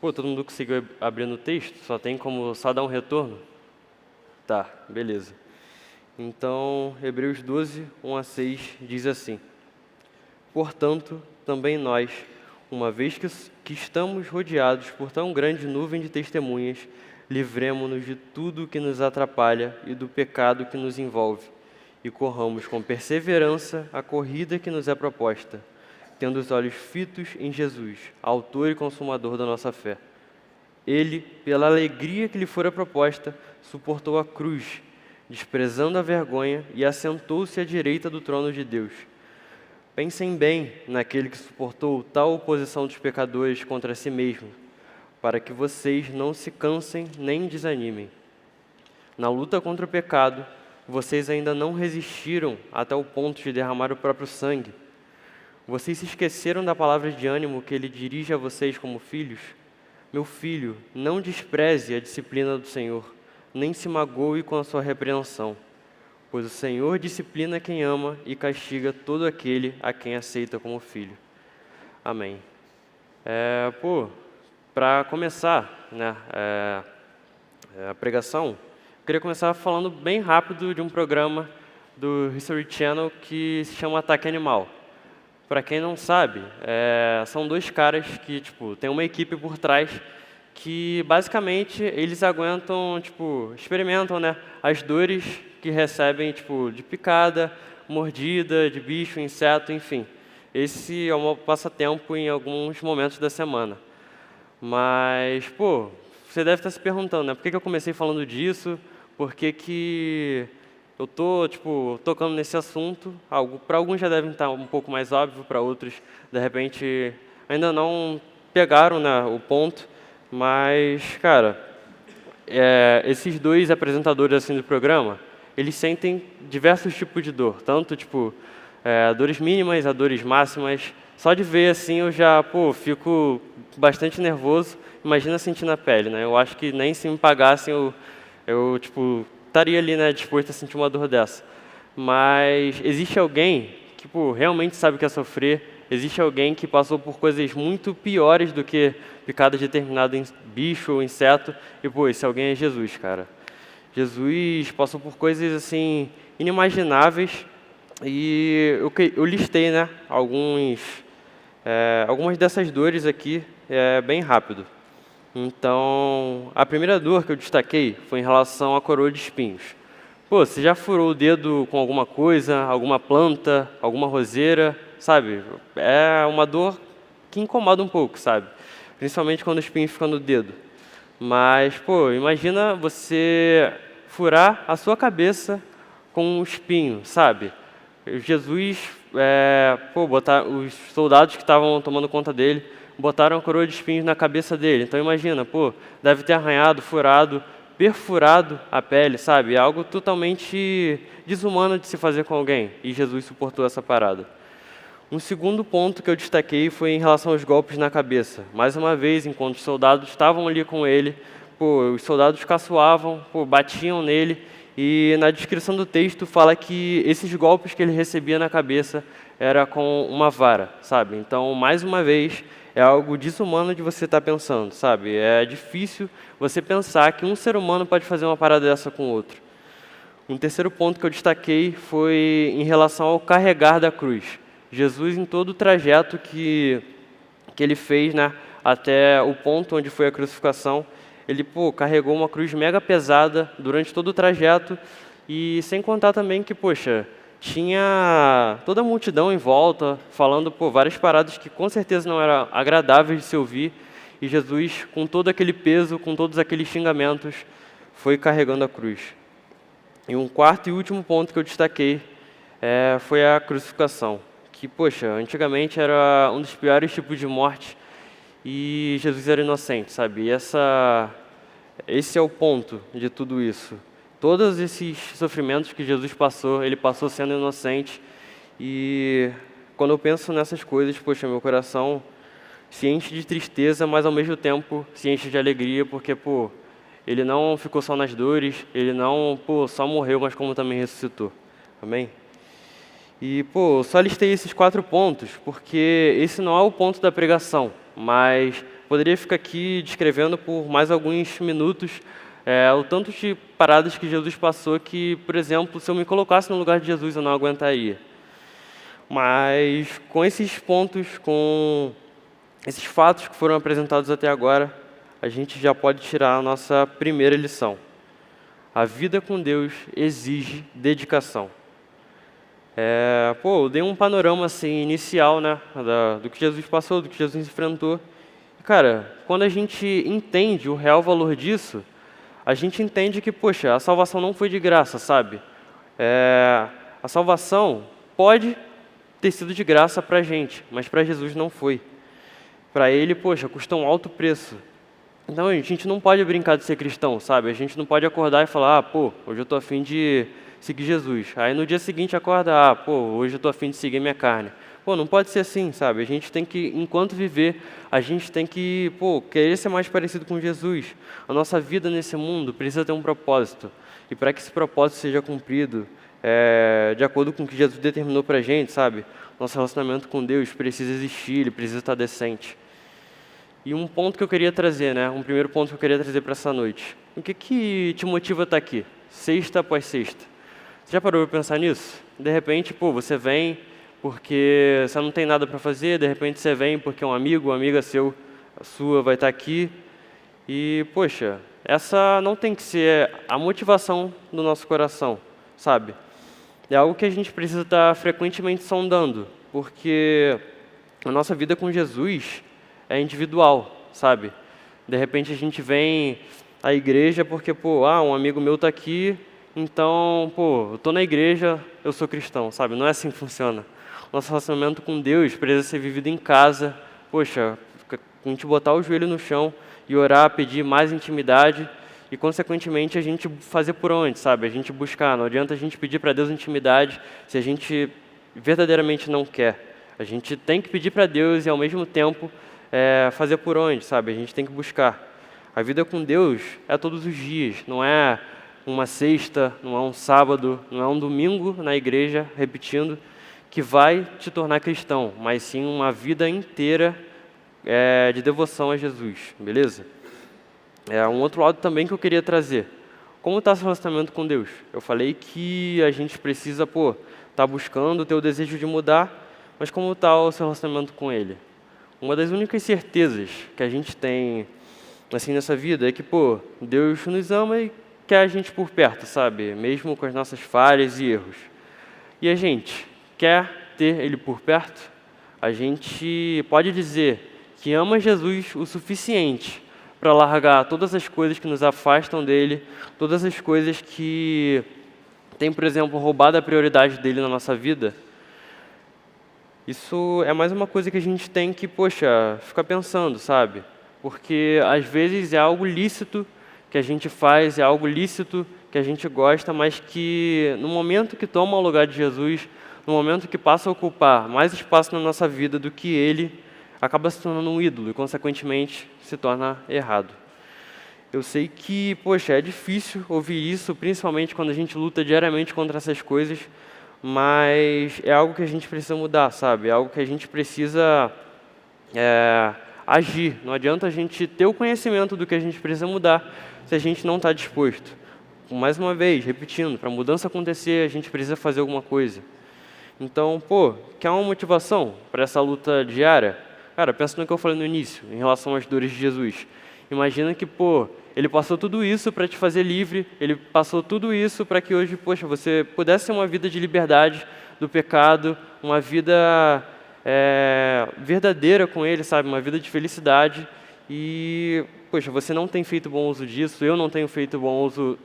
Pô, todo mundo conseguiu abrir no texto? Só tem como só dar um retorno? Tá, beleza. Então, Hebreus 12, 1 a 6 diz assim: Portanto, também nós, uma vez que estamos rodeados por tão grande nuvem de testemunhas, livremo-nos de tudo que nos atrapalha e do pecado que nos envolve, e corramos com perseverança a corrida que nos é proposta, tendo os olhos fitos em Jesus, autor e consumador da nossa fé. Ele, pela alegria que lhe fora proposta, suportou a cruz, desprezando a vergonha, e assentou-se à direita do trono de Deus. Pensem bem naquele que suportou tal oposição dos pecadores contra si mesmo, para que vocês não se cansem nem desanimem. Na luta contra o pecado, vocês ainda não resistiram até o ponto de derramar o próprio sangue. Vocês se esqueceram da palavra de ânimo que ele dirige a vocês como filhos? Meu filho, não despreze a disciplina do Senhor, nem se magoe com a sua repreensão, pois o Senhor disciplina quem ama e castiga todo aquele a quem aceita como filho. Amém. Para começar, né, a pregação, eu queria começar falando bem rápido de um programa do History Channel que se chama Ataque Animal. Para quem não sabe, são dois caras que tem uma equipe por trás que basicamente eles aguentam, experimentam, né, as dores que recebem de picada, mordida, de bicho, inseto, enfim. Esse é o meu passatempo em alguns momentos da semana. Mas, você deve estar se perguntando, né, por que eu comecei falando disso? Por que eu tô tocando nesse assunto? Para alguns já devem estar um pouco mais óbvio, para outros, de repente, ainda não pegaram, né, o ponto. Mas, cara, esses dois apresentadores assim do programa, eles sentem diversos tipos de dor, tanto dores mínimas a dores máximas. Só de ver assim eu já fico bastante nervoso. Imagina sentir na pele, né? Eu acho que nem se me pagassem eu estaria ali, né, disposto a sentir uma dor dessa. Mas existe alguém que realmente sabe o que é sofrer. Existe alguém que passou por coisas muito piores do que picada de determinado bicho ou inseto. E, esse alguém é Jesus, cara. Jesus passou por coisas, assim, inimagináveis. E eu listei, né, algumas dessas dores aqui, bem rápido. Então, a primeira dor que eu destaquei foi em relação à coroa de espinhos. Você já furou o dedo com alguma coisa, alguma planta, alguma roseira, sabe? É uma dor que incomoda um pouco, sabe? Principalmente quando o espinho fica no dedo. Mas, imagina você furar a sua cabeça com um espinho, sabe? Jesus, os soldados que estavam tomando conta dele, botaram a coroa de espinhos na cabeça dele. Então imagina, deve ter arranhado, furado, perfurado a pele, sabe? É algo totalmente desumano de se fazer com alguém. E Jesus suportou essa parada. Um segundo ponto que eu destaquei foi em relação aos golpes na cabeça. Mais uma vez, enquanto os soldados estavam ali com ele, os soldados caçoavam, batiam nele. E na descrição do texto fala que esses golpes que ele recebia na cabeça era com uma vara, sabe? Então, mais uma vez, é algo desumano de você estar pensando, sabe? É difícil você pensar que um ser humano pode fazer uma parada dessa com outro. Um terceiro ponto que eu destaquei foi em relação ao carregar da cruz. Jesus, em todo o trajeto que ele fez, né, até o ponto onde foi a crucificação, ele carregou uma cruz mega pesada durante todo o trajeto, e sem contar também que, tinha toda a multidão em volta, falando várias paradas que com certeza não eram agradáveis de se ouvir, e Jesus, com todo aquele peso, com todos aqueles xingamentos, foi carregando a cruz. E um quarto e último ponto que eu destaquei foi a crucificação, que, antigamente era um dos piores tipos de morte, e Jesus era inocente, sabe? E esse é o ponto de tudo isso. Todos esses sofrimentos que Jesus passou, ele passou sendo inocente. E quando eu penso nessas coisas, meu coração se enche de tristeza, mas ao mesmo tempo se enche de alegria, porque, ele não ficou só nas dores, ele não, só morreu, mas como também ressuscitou. Amém? E, só listei esses 4 pontos, porque esse não é o ponto da pregação, mas poderia ficar aqui descrevendo por mais alguns minutos o tanto de paradas que Jesus passou que, por exemplo, se eu me colocasse no lugar de Jesus, eu não aguentaria. Mas com esses pontos, com esses fatos que foram apresentados até agora, a gente já pode tirar a nossa primeira lição. A vida com Deus exige dedicação. Eu dei um panorama assim, inicial, né, do que Jesus passou, do que Jesus enfrentou. E, cara, quando a gente entende o real valor disso, a gente entende que, poxa, a salvação não foi de graça, sabe? A salvação pode ter sido de graça para a gente, mas para Jesus não foi. Para ele, poxa, custou um alto preço. Então a gente não pode brincar de ser cristão, sabe? A gente não pode acordar e falar, hoje eu tô a fim de seguir Jesus. Aí no dia seguinte acorda, hoje eu tô a fim de seguir minha carne. Não pode ser assim, sabe? A gente tem que, enquanto viver, a gente tem que, querer ser mais parecido com Jesus. A nossa vida nesse mundo precisa ter um propósito. E para que esse propósito seja cumprido, de acordo com o que Jesus determinou para a gente, sabe? Nosso relacionamento com Deus precisa existir, ele precisa estar decente. E um ponto que eu queria trazer, né? Um primeiro ponto que eu queria trazer para essa noite. O que te motiva a estar aqui, sexta após sexta? Você já parou para pensar nisso? De repente, você vem porque você não tem nada para fazer, de repente você vem porque um amigo, uma amiga sua vai estar aqui. E, poxa, essa não tem que ser a motivação do nosso coração, sabe? É algo que a gente precisa estar frequentemente sondando, porque a nossa vida com Jesus é individual, sabe? De repente a gente vem à igreja porque, um amigo meu está aqui, então, eu estou na igreja, eu sou cristão, sabe? Não é assim que funciona. Nosso relacionamento com Deus precisa ser vivido em casa. Poxa, a gente botar o joelho no chão e orar, pedir mais intimidade e, consequentemente, a gente fazer por onde, sabe? A gente buscar. Não adianta a gente pedir para Deus intimidade se a gente verdadeiramente não quer. A gente tem que pedir para Deus e, ao mesmo tempo, fazer por onde, sabe? A gente tem que buscar. A vida com Deus é todos os dias, não é uma sexta, não é um sábado, não é um domingo na igreja, repetindo, que vai te tornar cristão, mas sim uma vida inteira de devoção a Jesus, beleza? Um outro lado também que eu queria trazer. Como está seu relacionamento com Deus? Eu falei que a gente precisa, tá buscando ter o desejo de mudar, mas como está o seu relacionamento com Ele? Uma das únicas certezas que a gente tem assim nessa vida é que, Deus nos ama e quer a gente por perto, sabe? Mesmo com as nossas falhas e erros. E a gente quer ter Ele por perto? A gente pode dizer que ama Jesus o suficiente para largar todas as coisas que nos afastam dEle, todas as coisas que têm, por exemplo, roubado a prioridade dEle na nossa vida? Isso é mais uma coisa que a gente tem que, ficar pensando, sabe? Porque às vezes é algo lícito que a gente faz, é algo lícito que a gente gosta, mas que no momento que toma o lugar de Jesus, no momento que passa a ocupar mais espaço na nossa vida do que Ele, acaba se tornando um ídolo e, consequentemente, se torna errado. Eu sei que, é difícil ouvir isso, principalmente quando a gente luta diariamente contra essas coisas, mas é algo que a gente precisa mudar, sabe? É algo que a gente precisa agir. Não adianta a gente ter o conhecimento do que a gente precisa mudar se a gente não está disposto. Mais uma vez, repetindo, para a mudança acontecer, a gente precisa fazer alguma coisa. Então, quer uma motivação para essa luta diária? Cara, pensa no que eu falei no início, em relação às dores de Jesus. Imagina que, Ele passou tudo isso para te fazer livre, Ele passou tudo isso para que hoje, você pudesse ter uma vida de liberdade do pecado, uma vida verdadeira com Ele, sabe? Uma vida de felicidade. E, você não tem feito bom uso disso, eu não tenho feito bom uso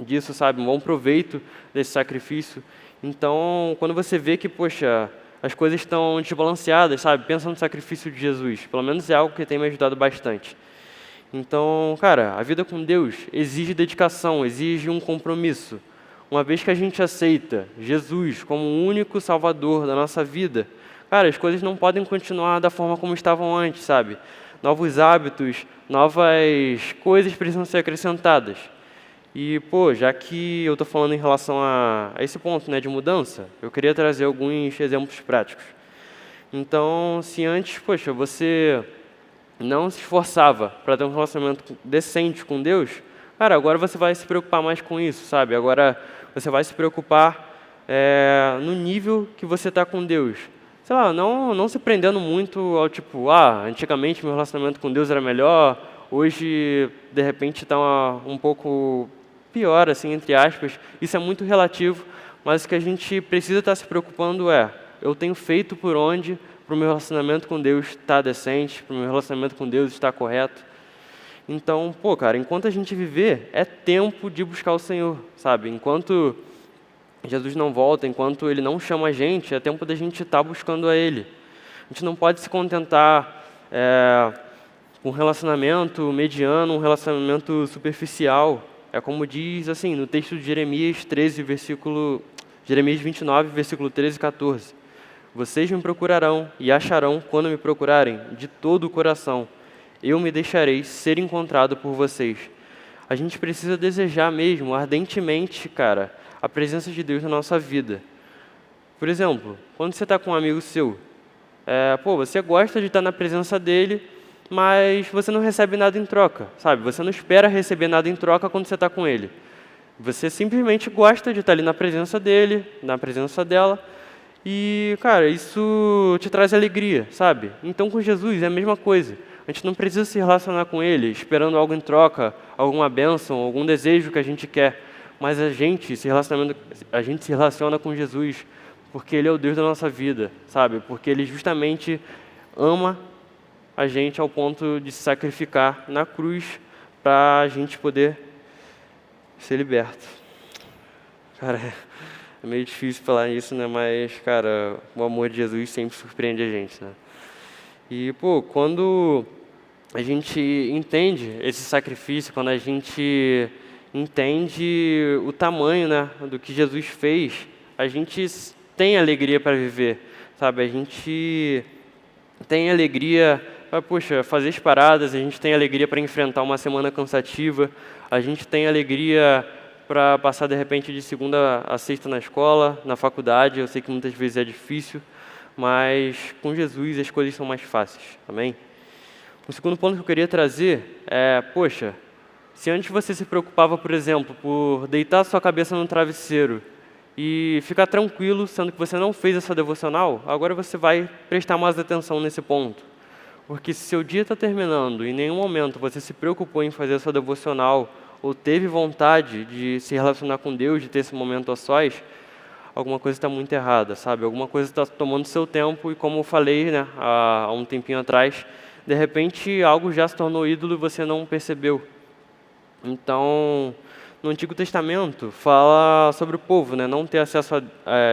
disso, sabe? Um bom proveito desse sacrifício. Então, quando você vê que, as coisas estão desbalanceadas, sabe? Pensa no sacrifício de Jesus. Pelo menos é algo que tem me ajudado bastante. Então, cara, a vida com Deus exige dedicação, exige um compromisso. Uma vez que a gente aceita Jesus como o único Salvador da nossa vida, cara, as coisas não podem continuar da forma como estavam antes, sabe? Novos hábitos, novas coisas precisam ser acrescentadas. E, já que eu estou falando em relação a esse ponto, né, de mudança, eu queria trazer alguns exemplos práticos. Então, se antes, você não se esforçava para ter um relacionamento decente com Deus, cara, agora você vai se preocupar mais com isso, sabe? Agora você vai se preocupar no nível que você está com Deus. Sei lá, não se prendendo muito ao tipo, antigamente meu relacionamento com Deus era melhor, hoje de repente está um pouco pior, assim, entre aspas. Isso é muito relativo, mas o que a gente precisa estar se preocupando eu tenho feito por onde para o meu relacionamento com Deus estar decente, para o meu relacionamento com Deus estar correto. Então, cara, enquanto a gente viver, é tempo de buscar o Senhor, sabe? Enquanto Jesus não volta, enquanto Ele não chama a gente, é tempo da gente estar buscando a Ele. A gente não pode se contentar com um relacionamento mediano, um relacionamento superficial. É como diz assim no texto de Jeremias 29, versículo 13 e 14. Vocês me procurarão e acharão quando me procurarem de todo o coração. Eu me deixarei ser encontrado por vocês. A gente precisa desejar mesmo, ardentemente, cara, a presença de Deus na nossa vida. Por exemplo, quando você está com um amigo seu, você gosta de estar na presença dele, mas você não recebe nada em troca, sabe? Você não espera receber nada em troca quando você está com ele. Você simplesmente gosta de estar ali na presença dele, na presença dela, e, cara, isso te traz alegria, sabe? Então, com Jesus é a mesma coisa. A gente não precisa se relacionar com Ele esperando algo em troca, alguma bênção, algum desejo que a gente quer. Mas a gente se relaciona com Jesus porque Ele é o Deus da nossa vida, sabe? Porque Ele justamente ama a gente ao ponto de se sacrificar na cruz para a gente poder ser liberto. Cara, é meio difícil falar isso, né? Mas, cara, o amor de Jesus sempre surpreende a gente, né? E, quando a gente entende esse sacrifício, quando a gente entende o tamanho, né, do que Jesus fez, a gente tem alegria para viver, sabe? A gente tem alegria para, fazer as paradas, a gente tem alegria para enfrentar uma semana cansativa, a gente tem alegria para passar, de repente, de segunda a sexta na escola, na faculdade. Eu sei que muitas vezes é difícil, mas com Jesus as coisas são mais fáceis, amém? O segundo ponto que eu queria trazer se antes você se preocupava, por exemplo, por deitar sua cabeça no travesseiro e ficar tranquilo, sendo que você não fez essa devocional, agora você vai prestar mais atenção nesse ponto. Porque se seu dia está terminando e em nenhum momento você se preocupou em fazer essa devocional ou teve vontade de se relacionar com Deus, de ter esse momento a sós, alguma coisa está muito errada, sabe? Alguma coisa está tomando seu tempo e, como eu falei, né, há um tempinho atrás, de repente algo já se tornou ídolo e você não percebeu. Então, no Antigo Testamento, fala sobre o povo, né, não ter acesso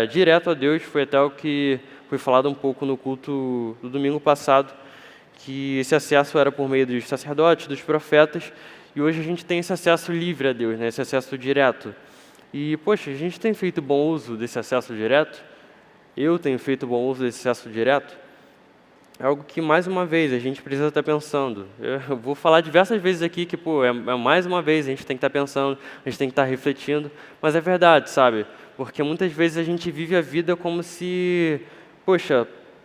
direto a Deus. Foi até o que foi falado um pouco no culto do domingo passado, que esse acesso era por meio dos sacerdotes, dos profetas, e hoje a gente tem esse acesso livre a Deus, né, esse acesso direto. E, a gente tem feito bom uso desse acesso direto? Eu tenho feito bom uso desse acesso direto? É algo que, mais uma vez, a gente precisa estar pensando. Eu vou falar diversas vezes aqui que, mais uma vez, a gente tem que estar pensando, a gente tem que estar refletindo, mas é verdade, sabe? Porque muitas vezes a gente vive a vida como se,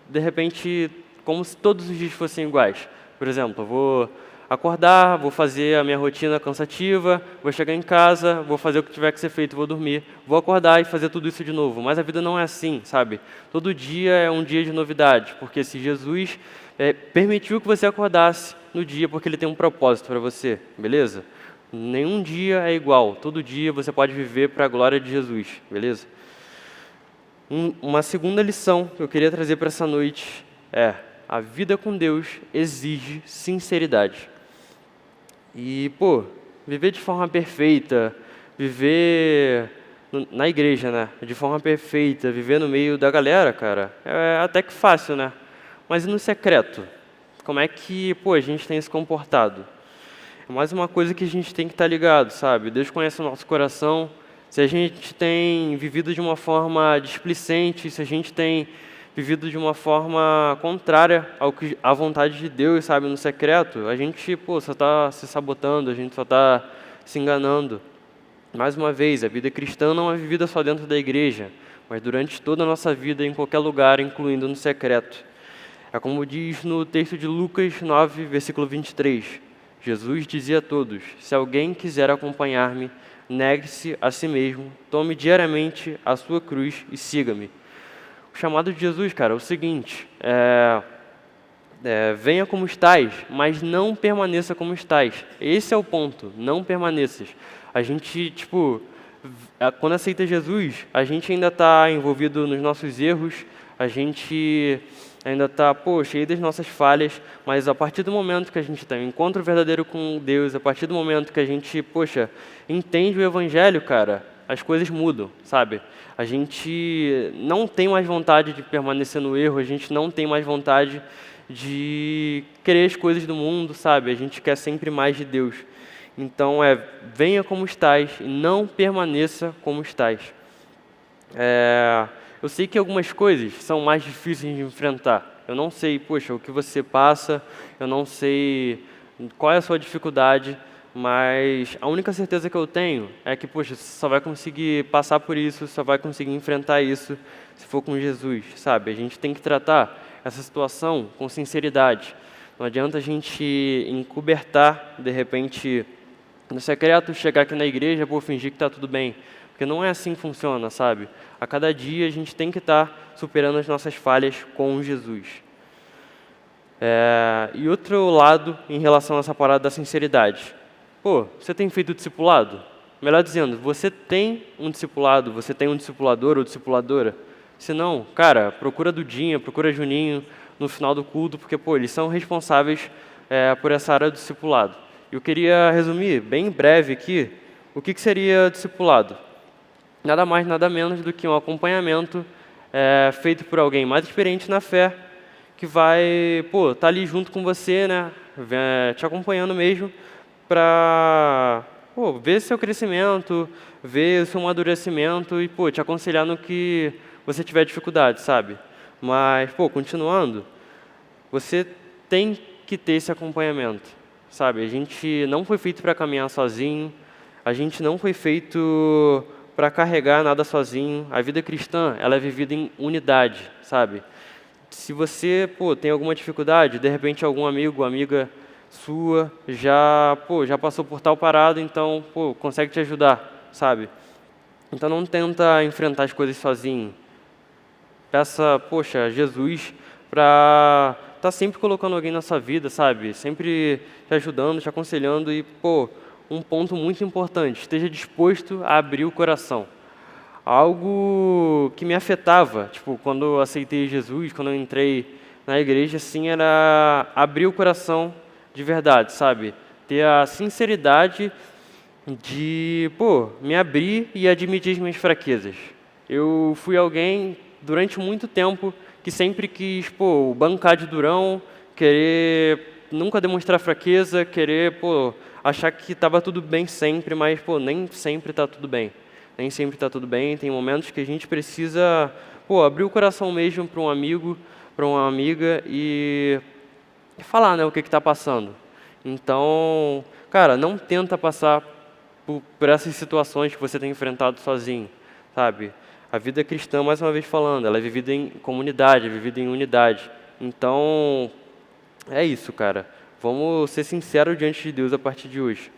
de repente, como se todos os dias fossem iguais. Por exemplo, eu vou acordar, vou fazer a minha rotina cansativa, vou chegar em casa, vou fazer o que tiver que ser feito, vou dormir, vou acordar e fazer tudo isso de novo. Mas a vida não é assim, sabe? Todo dia é um dia de novidade, porque se Jesus permitiu que você acordasse no dia, porque Ele tem um propósito para você, beleza? Nenhum dia é igual, todo dia você pode viver para a glória de Jesus, beleza? Uma segunda lição que eu queria trazer para essa noite a vida com Deus exige sinceridade. E, viver de forma perfeita, viver na igreja, né, de forma perfeita, viver no meio da galera, cara, é até que fácil, né? Mas e no secreto? Como é que, a gente tem se comportado? É mais uma coisa que a gente tem que estar ligado, sabe? Deus conhece o nosso coração. Se a gente tem vivido de uma forma displicente, se a gente tem vivido de uma forma contrária à vontade de Deus, sabe, no secreto, a gente, só está se sabotando, a gente só está se enganando. Mais uma vez, a vida cristã não é vivida só dentro da igreja, mas durante toda a nossa vida, em qualquer lugar, incluindo no secreto. É como diz no texto de Lucas 9, versículo 23. Jesus dizia a todos: se alguém quiser acompanhar-me, negue-se a si mesmo, tome diariamente a sua cruz e siga-me. O chamado de Jesus, cara, é o seguinte, venha como estás, mas não permaneça como estás. Esse é o ponto, não permaneças. A gente, quando aceita Jesus, a gente ainda está envolvido nos nossos erros, a gente ainda está, cheio das nossas falhas, mas a partir do momento que a gente tem um encontro verdadeiro com Deus, a partir do momento que a gente, entende o Evangelho, cara, as coisas mudam, sabe? A gente não tem mais vontade de permanecer no erro, a gente não tem mais vontade de querer as coisas do mundo, sabe? A gente quer sempre mais de Deus. Então, venha como estás e não permaneça como estás. Eu sei que algumas coisas são mais difíceis de enfrentar. Eu não sei, o que você passa, eu não sei qual é a sua dificuldade, mas a única certeza que eu tenho é que, você só vai conseguir passar por isso, só vai conseguir enfrentar isso se for com Jesus, sabe? A gente tem que tratar essa situação com sinceridade. Não adianta a gente encobertar, de repente, no secreto, chegar aqui na igreja, fingir que está tudo bem. Porque não é assim que funciona, sabe? A cada dia a gente tem que estar superando as nossas falhas com Jesus. E outro lado em relação a essa parada da sinceridade. Você tem feito discipulado? Melhor dizendo, você tem um discipulado, você tem um discipulador ou discipuladora? Se não, cara, procura Dudinha, procura Juninho no final do culto, porque, eles são responsáveis por essa área do discipulado. Eu queria resumir bem breve aqui o que seria discipulado. Nada mais, nada menos do que um acompanhamento feito por alguém mais experiente na fé, que vai tá ali junto com você, né, te acompanhando mesmo, para ver seu crescimento, ver o seu amadurecimento e te aconselhar no que você tiver dificuldade, sabe? Mas, continuando, você tem que ter esse acompanhamento, sabe? A gente não foi feito para caminhar sozinho, a gente não foi feito para carregar nada sozinho. A vida cristã, ela é vivida em unidade, sabe? Se você, tem alguma dificuldade, de repente algum amigo, amiga sua já passou por tal parada, então, consegue te ajudar, sabe? Então não tenta enfrentar as coisas sozinho. Peça, a Jesus para estar sempre colocando alguém na sua vida, sabe? Sempre te ajudando, te aconselhando e, um ponto muito importante, esteja disposto a abrir o coração. Algo que me afetava, quando eu aceitei Jesus, quando eu entrei na igreja, assim, era abrir o coração de verdade, sabe? Ter a sinceridade de, me abrir e admitir as minhas fraquezas. Eu fui alguém, durante muito tempo, que sempre quis, bancar de durão, querer nunca demonstrar fraqueza, querer, achar que estava tudo bem sempre, mas, nem sempre está tudo bem. Nem sempre está tudo bem, tem momentos que a gente precisa, abrir o coração mesmo para um amigo, para uma amiga e falar, né, o que está passando. Então, cara, não tenta passar por essas situações que você tem enfrentado sozinho, sabe? A vida cristã, mais uma vez falando, ela é vivida em comunidade, é vivida em unidade. Então, é isso, cara. Vamos ser sinceros diante de Deus a partir de hoje.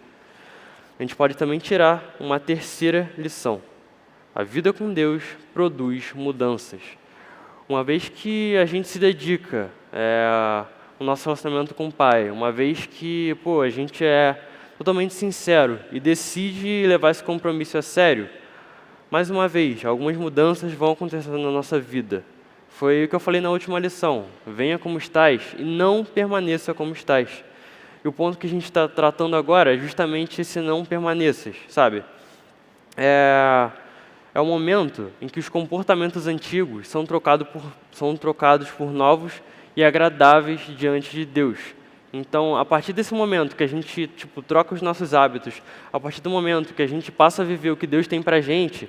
A gente pode também tirar uma terceira lição. A vida com Deus produz mudanças. Uma vez que a gente se dedica ao nosso relacionamento com o Pai, uma vez que a gente é totalmente sincero e decide levar esse compromisso a sério, mais uma vez, algumas mudanças vão acontecendo na nossa vida. Foi o que eu falei na última lição. Venha como estás e não permaneça como estás. E o ponto que a gente está tratando agora é justamente esse não permaneças, sabe? É o momento em que os comportamentos antigos são trocados por novos e agradáveis diante de Deus. Então, a partir desse momento que a gente troca os nossos hábitos, a partir do momento que a gente passa a viver o que Deus tem para a gente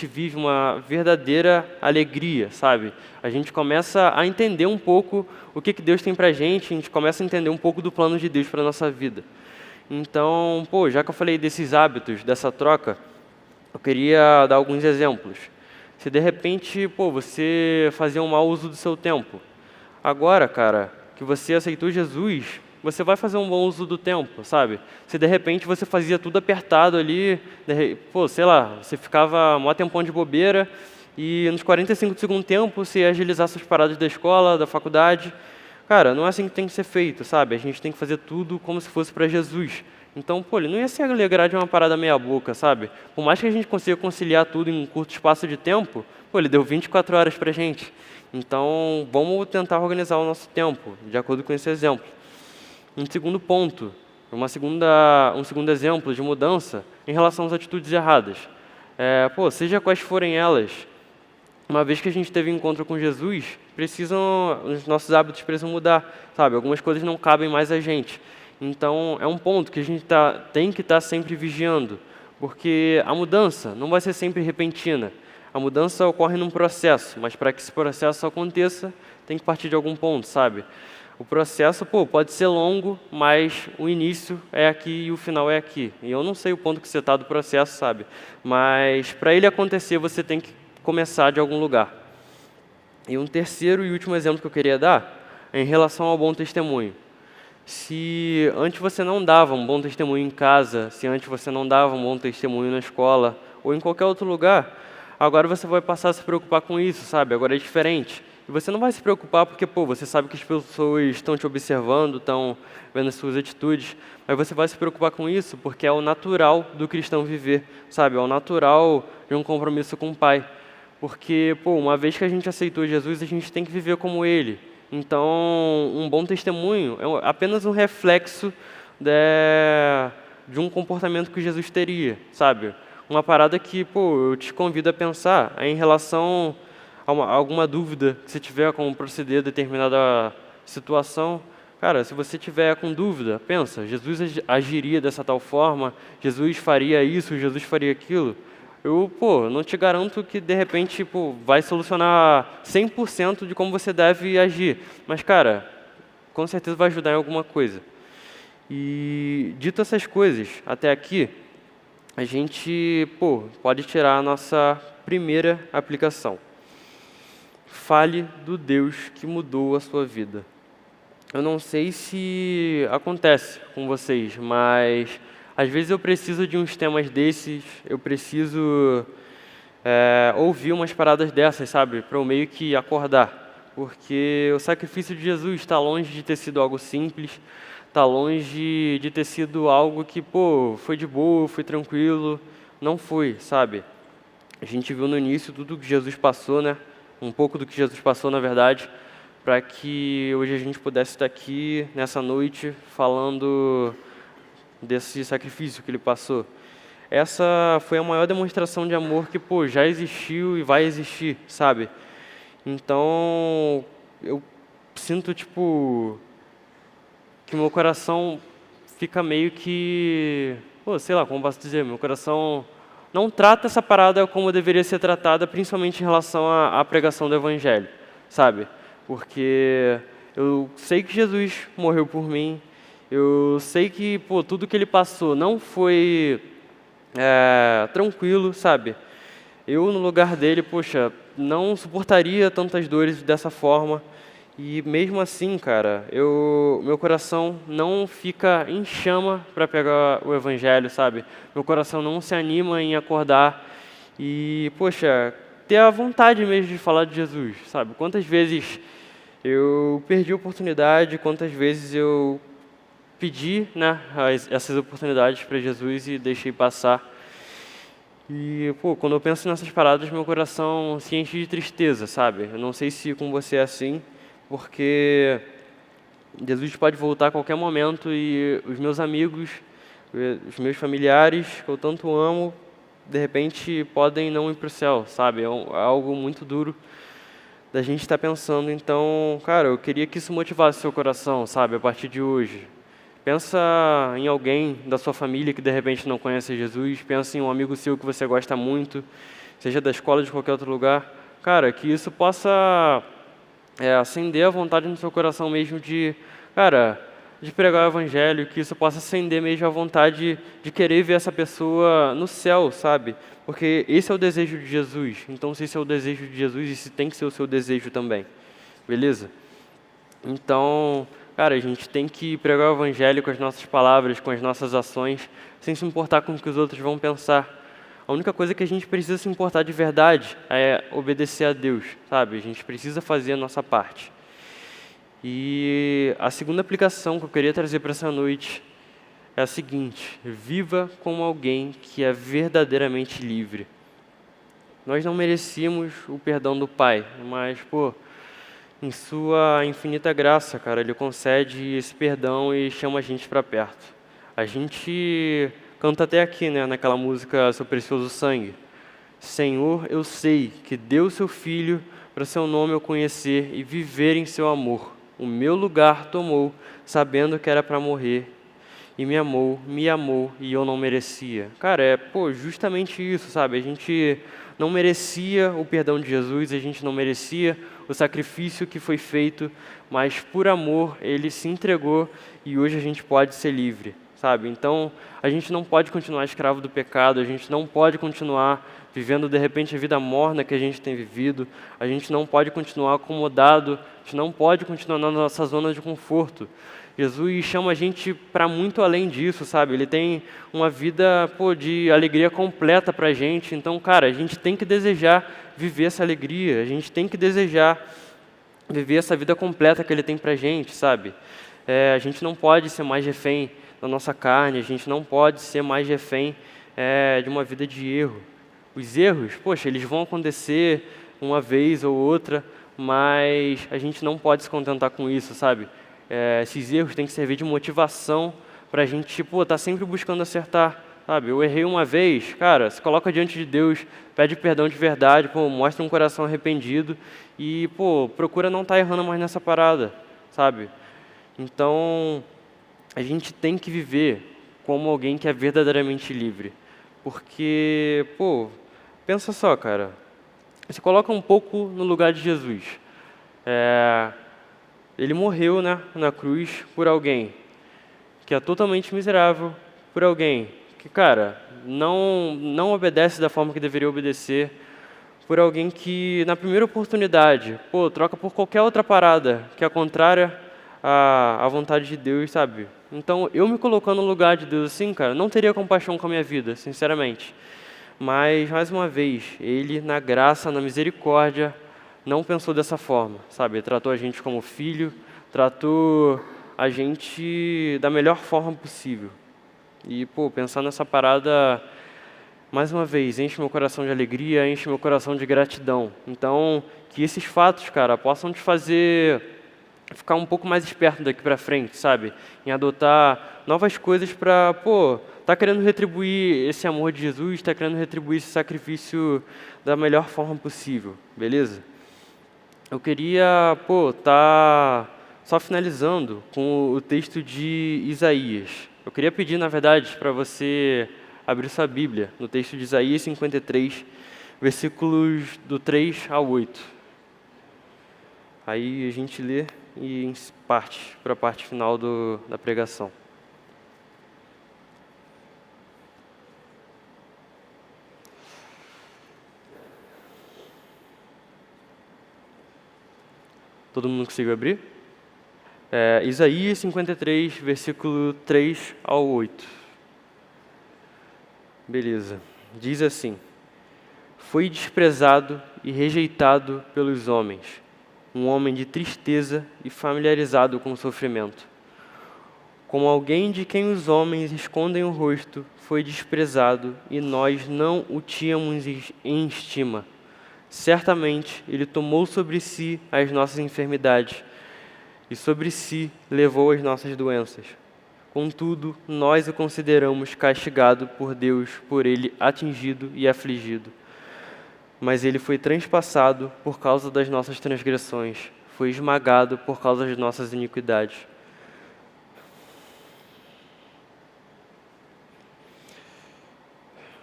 vive uma verdadeira alegria, sabe? A gente começa a entender um pouco o que Deus tem para a gente começa a entender um pouco do plano de Deus para a nossa vida. Então, já que eu falei desses hábitos, dessa troca, eu queria dar alguns exemplos. Se de repente, você fazia um mau uso do seu tempo, Agora, cara, que você aceitou Jesus, você vai fazer um bom uso do tempo, sabe? Se de repente você fazia tudo apertado ali, pô, sei lá, você ficava mó tempão de bobeira e nos 45 do segundo tempo você ia agilizar suas paradas da escola, da faculdade. Cara, não é assim que tem que ser feito, sabe? A gente tem que fazer tudo como se fosse para Jesus. Então, pô, ele não ia se alegrar de uma parada meia boca, sabe? Por mais que a gente consiga conciliar tudo em um curto espaço de tempo, pô, ele deu 24 horas pra gente. Então, vamos tentar organizar o nosso tempo, de acordo com esse exemplo. Um segundo ponto, um segundo exemplo de mudança em relação às atitudes erradas. Pô, seja quais forem elas, uma vez que a gente teve um encontro com Jesus, os nossos hábitos precisam mudar, sabe? Algumas coisas não cabem mais a gente. Então, é um ponto que a gente tem que estar sempre vigiando, porque a mudança não vai ser sempre repentina. A mudança ocorre num processo, mas para que esse processo aconteça, tem que partir de algum ponto, sabe? O processo, pô, pode ser longo, mas o início é aqui e o final é aqui. E eu não sei o ponto que você está do processo, sabe? Mas para ele acontecer, você tem que começar de algum lugar. E um terceiro e último exemplo que eu queria dar é em relação ao bom testemunho. Se antes você não dava um bom testemunho em casa, se antes você não dava um bom testemunho na escola ou em qualquer outro lugar, agora você vai passar a se preocupar com isso, sabe? Agora é diferente. E você não vai se preocupar porque, pô, você sabe que as pessoas estão te observando, estão vendo as suas atitudes, mas você vai se preocupar com isso porque é o natural do cristão viver, sabe? É o natural de um compromisso com o Pai. Porque, pô, uma vez que a gente aceitou Jesus, a gente tem que viver como Ele. Então, um bom testemunho é apenas um reflexo de um comportamento que Jesus teria, sabe? Uma parada que, pô, eu te convido a pensar é em relação a alguma dúvida que você tiver como proceder determinada situação. Cara, se você tiver com dúvida, pensa, Jesus agiria dessa tal forma, Jesus faria isso, Jesus faria aquilo. Pô, não te garanto que, de repente, pô, vai solucionar 100% de como você deve agir. Mas, cara, com certeza vai ajudar em alguma coisa. E, dito essas coisas, até aqui, a gente, pô, pode tirar a nossa primeira aplicação. Fale do Deus que mudou a sua vida. Eu não sei se acontece com vocês, mas às vezes eu preciso de uns temas desses, eu preciso ouvir umas paradas dessas, sabe? Para eu meio que acordar. Porque o sacrifício de Jesus está longe de ter sido algo simples, está longe de ter sido algo que, pô, foi de boa, foi tranquilo. Não foi, sabe? A gente viu no início tudo que Jesus passou, né? Um pouco do que Jesus passou, na verdade, para que hoje a gente pudesse estar aqui nessa noite falando desse sacrifício que ele passou. Essa foi a maior demonstração de amor que, pô, já existiu e vai existir, sabe? Então, eu sinto, tipo, que meu coração fica meio que, pô, sei lá, como posso dizer, meu coração não trata essa parada como deveria ser tratada, principalmente em relação à pregação do Evangelho, sabe? Porque eu sei que Jesus morreu por mim, eu sei que, pô, tudo que ele passou não foi tranquilo, sabe? Eu, no lugar dele, poxa, não suportaria tantas dores dessa forma. E mesmo assim, cara, meu coração não fica em chama para pegar o Evangelho, sabe? Meu coração não se anima em acordar e, poxa, ter a vontade mesmo de falar de Jesus, sabe? Quantas vezes eu perdi a oportunidade, quantas vezes eu pedi, né, essas oportunidades para Jesus e deixei passar. E, pô, quando eu penso nessas paradas, meu coração se enche de tristeza, sabe? Eu não sei se com você é assim, porque Jesus pode voltar a qualquer momento e os meus amigos, os meus familiares, que eu tanto amo, de repente podem não ir para o céu, sabe? É algo muito duro da gente estar pensando. Então, cara, eu queria que isso motivasse seu coração, sabe? A partir de hoje. Pensa em alguém da sua família que de repente não conhece Jesus, pensa em um amigo seu que você gosta muito, seja da escola ou de qualquer outro lugar. Cara, que isso possa acender a vontade no seu coração mesmo de pregar o Evangelho, que isso possa acender mesmo a vontade de querer ver essa pessoa no céu, sabe? Porque esse é o desejo de Jesus. Então, se esse é o desejo de Jesus, esse tem que ser o seu desejo também. Beleza? Então, cara, a gente tem que pregar o evangelho com as nossas palavras, com as nossas ações, sem se importar com o que os outros vão pensar. A única coisa que a gente precisa se importar de verdade é obedecer a Deus, sabe? A gente precisa fazer a nossa parte. E a segunda aplicação que eu queria trazer para essa noite é a seguinte: viva como alguém que é verdadeiramente livre. Nós não merecíamos o perdão do Pai, mas, pô, em sua infinita graça, cara, Ele concede esse perdão e chama a gente para perto. A gente canta até aqui, né, naquela música Seu Precioso Sangue. Senhor, eu sei que deu seu Filho para seu nome eu conhecer e viver em seu amor. O meu lugar tomou, sabendo que era para morrer. E me amou e eu não merecia. Cara, justamente isso, sabe? A gente não merecia o perdão de Jesus, a gente não merecia o sacrifício que foi feito, mas por amor Ele se entregou e hoje a gente pode ser livre, sabe? Então, a gente não pode continuar escravo do pecado, a gente não pode continuar vivendo de repente a vida morna que a gente tem vivido, a gente não pode continuar acomodado, a gente não pode continuar na nossa zona de conforto. Jesus chama a gente para muito além disso, sabe? Ele tem uma vida, de alegria completa para a gente. Então, cara, a gente tem que desejar viver essa alegria. A gente tem que desejar viver essa vida completa que Ele tem para a gente, sabe? A gente não pode ser mais refém da nossa carne. A gente não pode ser mais refém de uma vida de erro. Os erros, eles vão acontecer uma vez ou outra, mas a gente não pode se contentar com isso, sabe? Esses erros têm que servir de motivação para a gente, tá sempre buscando acertar, sabe? Eu errei uma vez, cara, se coloca diante de Deus, pede perdão de verdade, mostra um coração arrependido e, procura não estar errando mais nessa parada, sabe? Então, a gente tem que viver como alguém que é verdadeiramente livre, porque, pensa só, cara, se coloca um pouco no lugar de Jesus. Ele morreu, né, na cruz por alguém que é totalmente miserável, por alguém que, cara, não obedece da forma que deveria obedecer, por alguém que, na primeira oportunidade, troca por qualquer outra parada que é contrária à vontade de Deus, sabe? Então, eu me colocando no lugar de Deus assim, cara, não teria compaixão com a minha vida, sinceramente. Mas, mais uma vez, Ele, na graça, na misericórdia, não pensou dessa forma, sabe? Ele tratou a gente como filho, tratou a gente da melhor forma possível. E, pensar nessa parada, mais uma vez, enche meu coração de alegria, enche meu coração de gratidão. Então, que esses fatos, cara, possam te fazer ficar um pouco mais esperto daqui pra frente, sabe? Em adotar novas coisas pra, tá querendo retribuir esse amor de Jesus, tá querendo retribuir esse sacrifício da melhor forma possível, beleza? Eu queria, tá só finalizando com o texto de Isaías. Eu queria pedir, na verdade, para você abrir sua Bíblia no texto de Isaías 53, versículos do 3 ao 8. Aí a gente lê e parte para a parte final da pregação. Todo mundo conseguiu abrir? Isaías 53, versículo 3 ao 8. Beleza. Diz assim: Foi desprezado e rejeitado pelos homens, um homem de tristeza e familiarizado com o sofrimento. Como alguém de quem os homens escondem o rosto, foi desprezado e nós não o tínhamos em estima. Certamente, Ele tomou sobre si as nossas enfermidades e sobre si levou as nossas doenças. Contudo, nós o consideramos castigado por Deus, por Ele atingido e afligido. Mas Ele foi transpassado por causa das nossas transgressões, foi esmagado por causa das nossas iniquidades.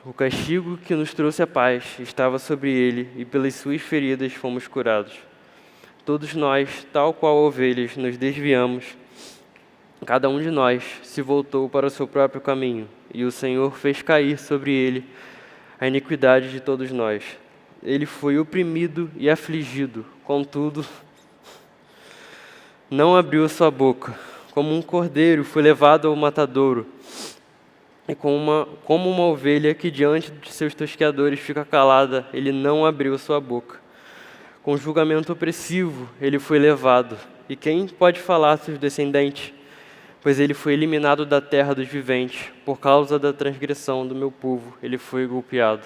O castigo que nos trouxe a paz estava sobre ele, e pelas suas feridas fomos curados. Todos nós, tal qual ovelhas, nos desviamos. Cada um de nós se voltou para o seu próprio caminho, e o Senhor fez cair sobre ele a iniquidade de todos nós. Ele foi oprimido e afligido, contudo, não abriu a sua boca. Como um cordeiro foi levado ao matadouro, e como uma ovelha que diante de seus tosqueadores fica calada, ele não abriu a sua boca. Com julgamento opressivo ele foi levado. E quem pode falar seus descendentes? Pois ele foi eliminado da terra dos viventes, por causa da transgressão do meu povo, ele foi golpeado.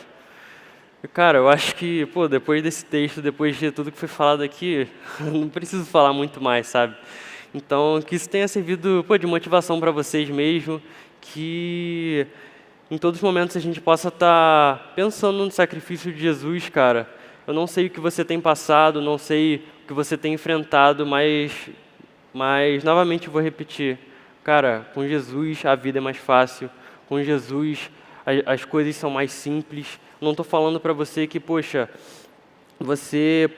E, cara, eu acho que, depois desse texto, depois de tudo que foi falado aqui, não preciso falar muito mais, sabe? Então, que isso tenha servido, de motivação para vocês mesmo, que em todos os momentos a gente possa estar pensando no sacrifício de Jesus, cara. Eu não sei o que você tem passado, não sei o que você tem enfrentado, mas novamente eu vou repetir. Cara, com Jesus a vida é mais fácil, com Jesus as coisas são mais simples. Não estou falando para você que, poxa, você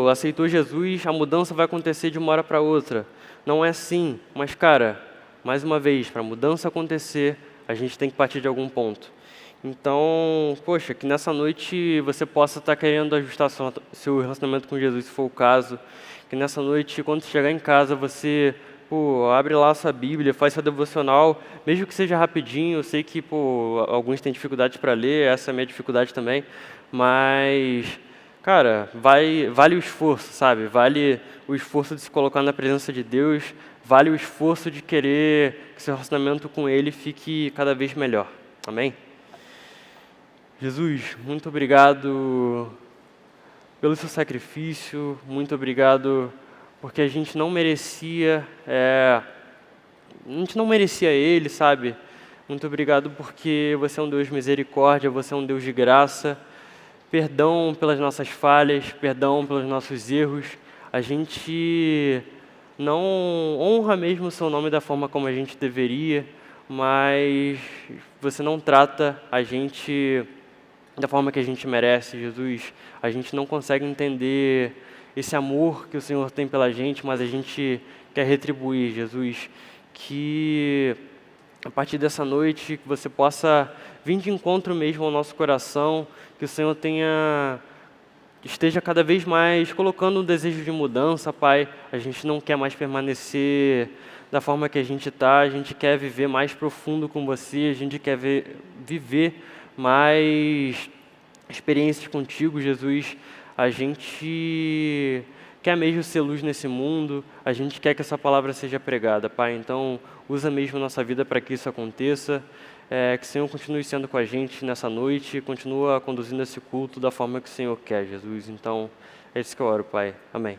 aceitou Jesus, a mudança vai acontecer de uma hora para outra. Não é assim, mas cara, mais uma vez, para a mudança acontecer, a gente tem que partir de algum ponto. Então, poxa, que nessa noite você possa estar querendo ajustar seu relacionamento com Jesus, se for o caso. Que nessa noite, quando você chegar em casa, você abre lá a sua Bíblia, faz seu devocional, mesmo que seja rapidinho. Eu sei que alguns têm dificuldade para ler, essa é a minha dificuldade também. Mas, cara, vale o esforço, sabe? Vale o esforço de se colocar na presença de Deus, vale o esforço de querer que seu relacionamento com Ele fique cada vez melhor. Amém? Jesus, muito obrigado pelo seu sacrifício, muito obrigado porque a gente não merecia Ele, sabe? Muito obrigado porque você é um Deus de misericórdia, você é um Deus de graça. Perdão pelas nossas falhas, perdão pelos nossos erros. A gente não honra mesmo o seu nome da forma como a gente deveria, mas você não trata a gente da forma que a gente merece, Jesus. A gente não consegue entender esse amor que o Senhor tem pela gente, mas a gente quer retribuir, Jesus. Que a partir dessa noite, que você possa vir de encontro mesmo ao nosso coração, que o Senhor esteja cada vez mais colocando um desejo de mudança, Pai. A gente não quer mais permanecer da forma que a gente está, a gente quer viver mais profundo com você, a gente quer viver mais experiências contigo, Jesus. A gente quer mesmo ser luz nesse mundo, a gente quer que essa palavra seja pregada, Pai. Então, usa mesmo a nossa vida para que isso aconteça. Que o Senhor continue sendo com a gente nessa noite, continua conduzindo esse culto da forma que o Senhor quer, Jesus. Então, é isso que eu oro, Pai. Amém.